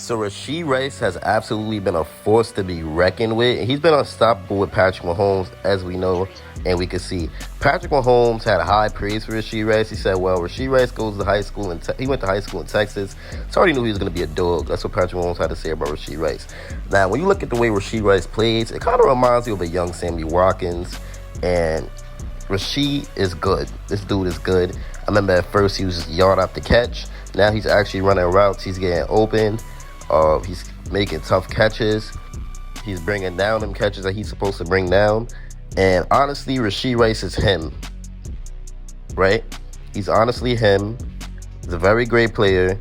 So Rashee Rice has absolutely been a force to be reckoned with. He's been unstoppable with Patrick Mahomes, as we know and we can see. Patrick Mahomes had high praise for Rashee Rice. He said, "Well, Rashee Rice goes to high school and he went to high school in Texas, so I already knew he was going to be a dog." That's what Patrick Mahomes had to say about Rashee Rice. Now, when you look at the way Rashee Rice plays, it kind of reminds you of a young Sammy Watkins, and Rashee is good. This dude is good. I remember at first he was just yard after catch. Now he's actually running routes. He's getting open. He's making tough catches. He's bringing down them catches that he's supposed to bring down. And honestly, Rashee Rice is him, right? He's honestly him. He's a very great player.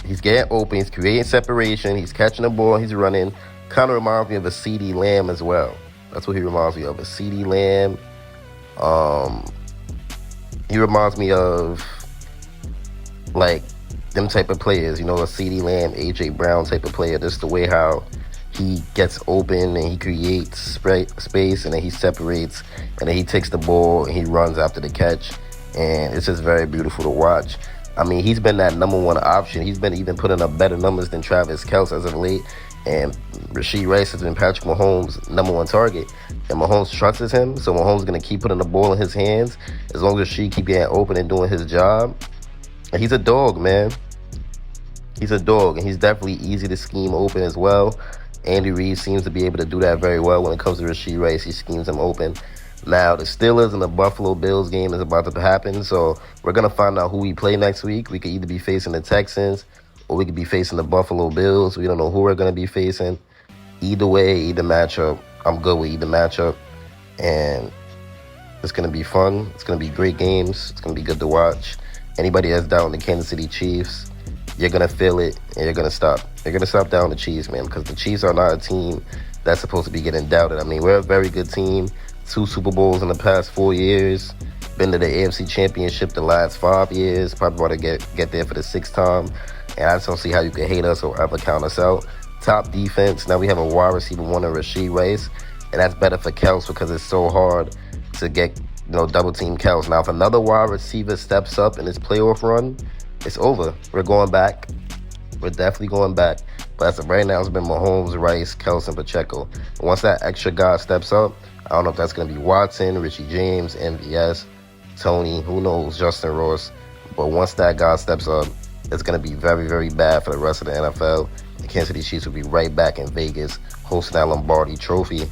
He's getting open. He's creating separation. He's catching the ball. He's running. Kind of reminds me of a CeeDee Lamb as well. That's what he reminds me of, a CeeDee Lamb. He reminds me of, like, them type of players, a CeeDee Lamb, A.J. Brown type of player. Just the way how he gets open and he creates space and then he separates and then he takes the ball and he runs after the catch. And it's just very beautiful to watch. I mean, he's been that number one option. He's been even putting up better numbers than Travis Kelce as of late. And Rashee Rice has been Patrick Mahomes' number one target. And Mahomes trusts him, so Mahomes is going to keep putting the ball in his hands as long as Rashee keep getting open and doing his job. And he's a dog, man. He's a dog, and he's definitely easy to scheme open as well. Andy Reid seems to be able to do that very well when it comes to Rashee Rice. He schemes him open. Now, the Steelers and the Buffalo Bills game is about to happen, so we're going to find out who we play next week. We could either be facing the Texans or we could be facing the Buffalo Bills. We don't know who we're going to be facing. Either way, either matchup, I'm good with either matchup. And it's going to be fun. It's going to be great games. It's going to be good to watch. Anybody that's down the Kansas City Chiefs, you're going to feel it, and you're going to stop. You're going to stop down the Chiefs, man, because the Chiefs are not a team that's supposed to be getting doubted. I mean, we're a very good team. 2 Super Bowls in the past 4 years. Been to the AFC Championship the last 5 years. Probably about to get there for the 6th time. And I just don't see how you can hate us or ever count us out. Top defense. Now we have a wide receiver one in Rashee Rice. And that's better for Kelce because it's so hard to get, double team Kelce. Now, if another wide receiver steps up in his playoff run, it's over. We're going back. We're definitely going back. But as of right now, it's been Mahomes, Rice, Kelce, and Pacheco. And once that extra guy steps up, I don't know if that's going to be Watson, Richie James, MVS, Tony, who knows, Justin Ross. But once that guy steps up, it's going to be very, very bad for the rest of the NFL. The Kansas City Chiefs will be right back in Vegas hosting that Lombardi Trophy.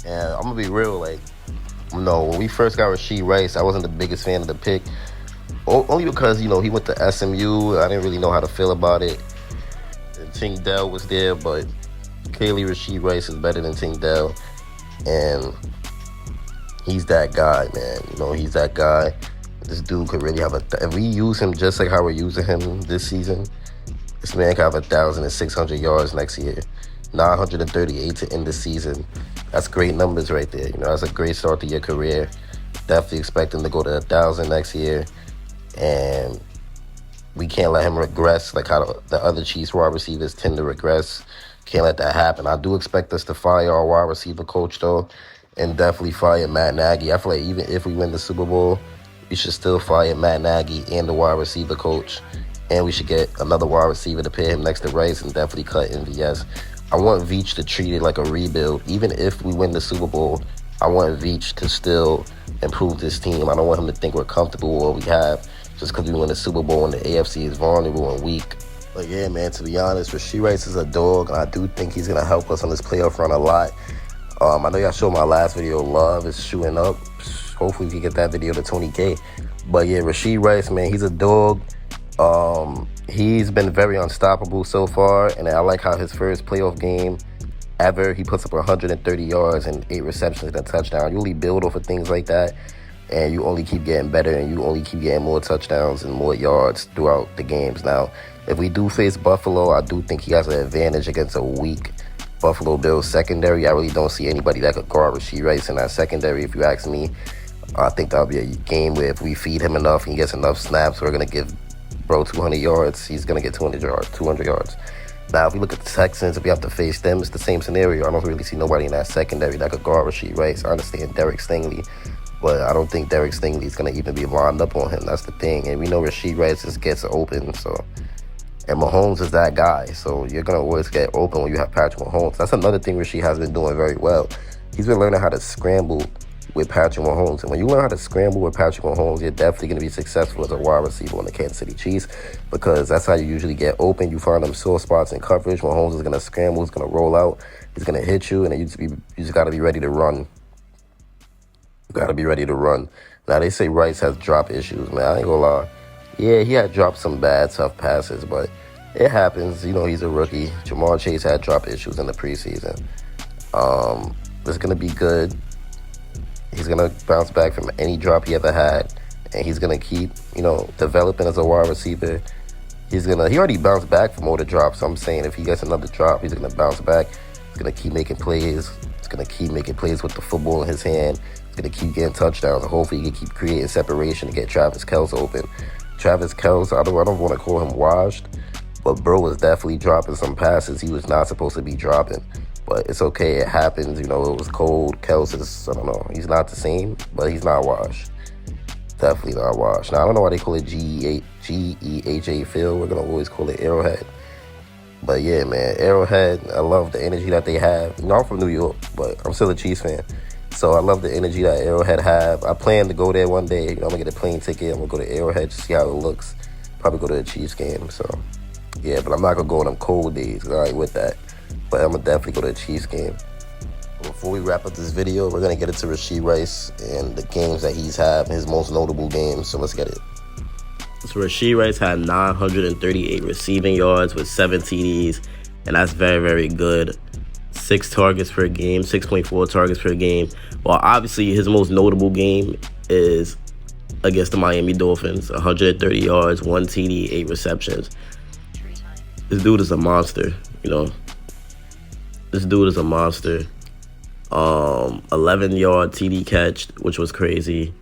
And I'm going to be real, when we first got Rashee Rice, I wasn't the biggest fan of the pick. Only because, he went to SMU. I didn't really know how to feel about it. And Tank Dell was there, but clearly Rashee Rice is better than Tank Dell. And he's that guy, man. He's that guy. This dude could really have if we use him just like how we're using him this season, this man could have 1,600 yards next year. 938 to end the season. That's great numbers right there. That's a great start to your career. Definitely expect him to go to 1,000 next year. And we can't let him regress like how the other Chiefs wide receivers tend to regress. Can't let that happen. I do expect us to fire our wide receiver coach, though, and definitely fire Matt Nagy. I feel like even if we win the Super Bowl, we should still fire Matt Nagy and the wide receiver coach. And we should get another wide receiver to pair him next to Rice and definitely cut MVS. I want Veach to treat it like a rebuild. Even if we win the Super Bowl, I want Veach to still improve this team. I don't want him to think we're comfortable with what we have just because we win the Super Bowl and the AFC is vulnerable and weak. But yeah, man, to be honest, Rashee Rice is a dog, and I do think he's going to help us on this playoff run a lot. I know y'all showed my last video, Love is shooting up. Hopefully we can get that video to 20K. But yeah, Rashee Rice, man, he's a dog. He's been very unstoppable so far, and I like how his first playoff game ever, he puts up 130 yards and 8 receptions and a touchdown. You only build off of things like that, and you only keep getting better, and you only keep getting more touchdowns and more yards throughout the games. Now, if we do face Buffalo, I do think he has an advantage against a weak Buffalo Bills secondary. I really don't see anybody that could guard Rashee Rice in that secondary, if you ask me. I think that'll be a game where if we feed him enough and he gets enough snaps, we're going to give bro 200 yards. He's going to get 200 yards. Now, if we look at the Texans, if we have to face them, it's the same scenario. I don't really see nobody in that secondary that could guard Rashee Rice. I understand Derek Stingley, but I don't think Derek Stingley is going to even be lined up on him. That's the thing. And we know Rashee Rice just gets open, so And Mahomes is that guy. So you're going to always get open when you have Patrick Mahomes. That's another thing Rasheed has been doing very well. He's been learning how to scramble with Patrick Mahomes. And when you learn how to scramble with Patrick Mahomes, you're definitely going to be successful as a wide receiver on the Kansas City Chiefs, because that's how you usually get open. You find them sore spots in coverage. Mahomes is going to scramble. He's going to roll out. He's going to hit you. And then you just got to be ready to run. You got to be ready to run. Now, they say Rice has drop issues, man. I ain't going to lie. Yeah, he had dropped some bad, tough passes, but it happens. You know, he's a rookie. Jamar Chase had drop issues in the preseason. It's going to be good. He's going to bounce back from any drop he ever had, and he's going to keep, developing as a wide receiver. He already bounced back from all the drops. So I'm saying if he gets another drop, he's going to bounce back. He's going to keep making plays. He's going to keep making plays with the football in his hand. He's going to keep getting touchdowns, and hopefully he can keep creating separation to get Travis Kelce open. Travis Kelce, I don't want to call him washed, but bro was definitely dropping some passes he was not supposed to be dropping. But it's okay, it happens. It was cold. Kelce is, I don't know, he's not the same, but he's not washed. Definitely not washed. Now, I don't know why they call it GEHA Field. We're going to always call it Arrowhead. But yeah, man, Arrowhead, I love the energy that they have. I'm from New York, but I'm still a Chiefs fan. So I love the energy that Arrowhead have. I plan to go there one day. I'm going to get a plane ticket. I'm going to go to Arrowhead to see how it looks. Probably go to a Chiefs game. So, yeah, but I'm not going to go on them cold days, because I ain't with that. But I'm going to definitely go to a Chiefs game. Before we wrap up this video, we're going to get into Rasheed Rice and the games that he's had, his most notable games. So let's get it. So Rasheed Rice had 938 receiving yards with 7 TDs, and that's very, very good. 6 targets per game, 6.4 targets per game. Well, obviously, his most notable game is against the Miami Dolphins. 130 yards, 1 TD, 8 receptions. This dude is a monster, This dude is a monster. 11-yard TD catch, which was crazy.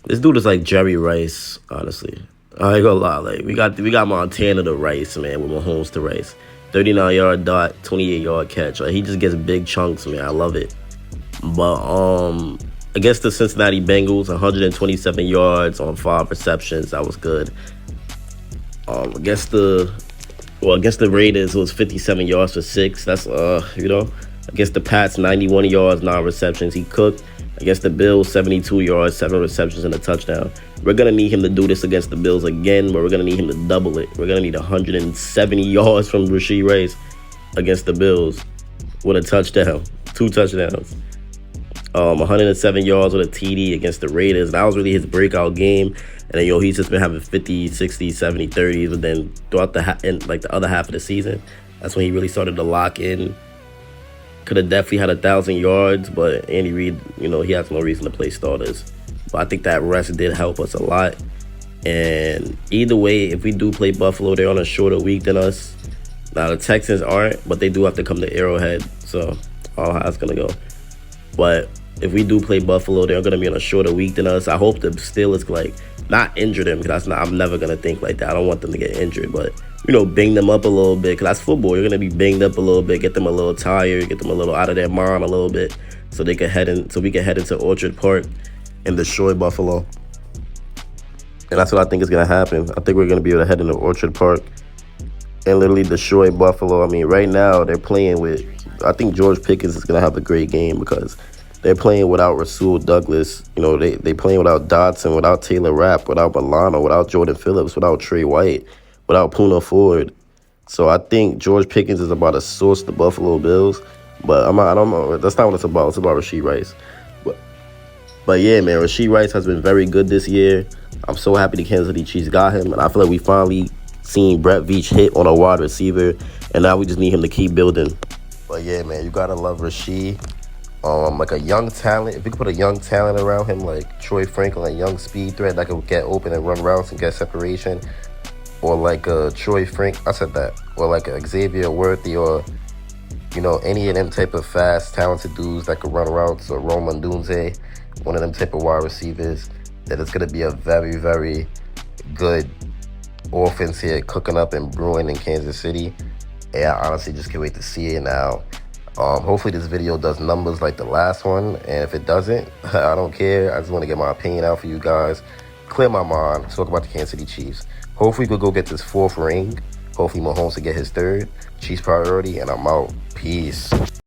This dude is like Jerry Rice, honestly. I ain't gonna lie. We got Montana to Rice, man, with Mahomes to Rice. 39-yard dot, 28-yard catch. He just gets big chunks, man. I love it. But against the Cincinnati Bengals, 127 yards on 5 receptions. That was good. Against the Raiders, it was 57 yards for 6. That's Against the Pats, 91 yards, 9 receptions. He cooked. Against the Bills, 72 yards, 7 receptions, and a touchdown. We're going to need him to do this against the Bills again, but we're going to need him to double it. We're going to need 170 yards from Rasheed Rice against the Bills with a touchdown, 2 touchdowns. 107 yards with a TD against the Raiders. That was really his breakout game. And then, he's just been having 50, 60, 70, 30s. But then throughout the other half of the season, that's when he really started to lock in. Could have definitely had 1,000 yards, but Andy Reid, he has no reason to play starters. But I think that rest did help us a lot. And either way, if we do play Buffalo, they're on a shorter week than us. Now, the Texans aren't, but they do have to come to Arrowhead. So, how it's going to go. But if we do play Buffalo, they're going to be on a shorter week than us. I hope the Steelers, not injure them, because I'm never going to think like that. I don't want them to get injured, but bang them up a little bit, because that's football. You're going to be banged up a little bit, get them a little tired, get them a little out of their mind a little bit, so we can head into Orchard Park and destroy Buffalo. And that's what I think is going to happen. I think we're going to be able to head into Orchard Park and literally destroy Buffalo. I mean, right now they're playing with, I think George Pickens is going to have a great game, because they're playing without Rasul Douglas. They playing without Dotson, without Taylor Rapp, without Milano, without Jordan Phillips, without Trey White, without Poona Ford. So I think George Pickens is about to source the Buffalo Bills. But I don't know. That's not what it's about. It's about Rasheed Rice. But yeah, man, Rasheed Rice has been very good this year. I'm so happy the Kansas City Chiefs got him. And I feel like we finally seen Brett Veach hit on a wide receiver. And now we just need him to keep building. But yeah, man, you got to love Rasheed. Like a young talent. If we could put a young talent around him, like Troy Franklin, a young speed threat that could get open and run routes and get separation. Or like a Troy Frank, I said that. Or like a Xavier Worthy, or any of them type of fast, talented dudes that could run routes, or Roman Dunze, one of them type of wide receivers. That it's gonna be a very, very good offense here, cooking up and brewing in Kansas City. And I honestly just can't wait to see it now. Hopefully this video does numbers like the last one, and if it doesn't, I don't care. I just want to get my opinion out for you guys, clear my mind, talk about the Kansas City Chiefs. Hopefully we could go get this 4th ring. Hopefully Mahomes will get his third. Chiefs priority, and I'm out. Peace.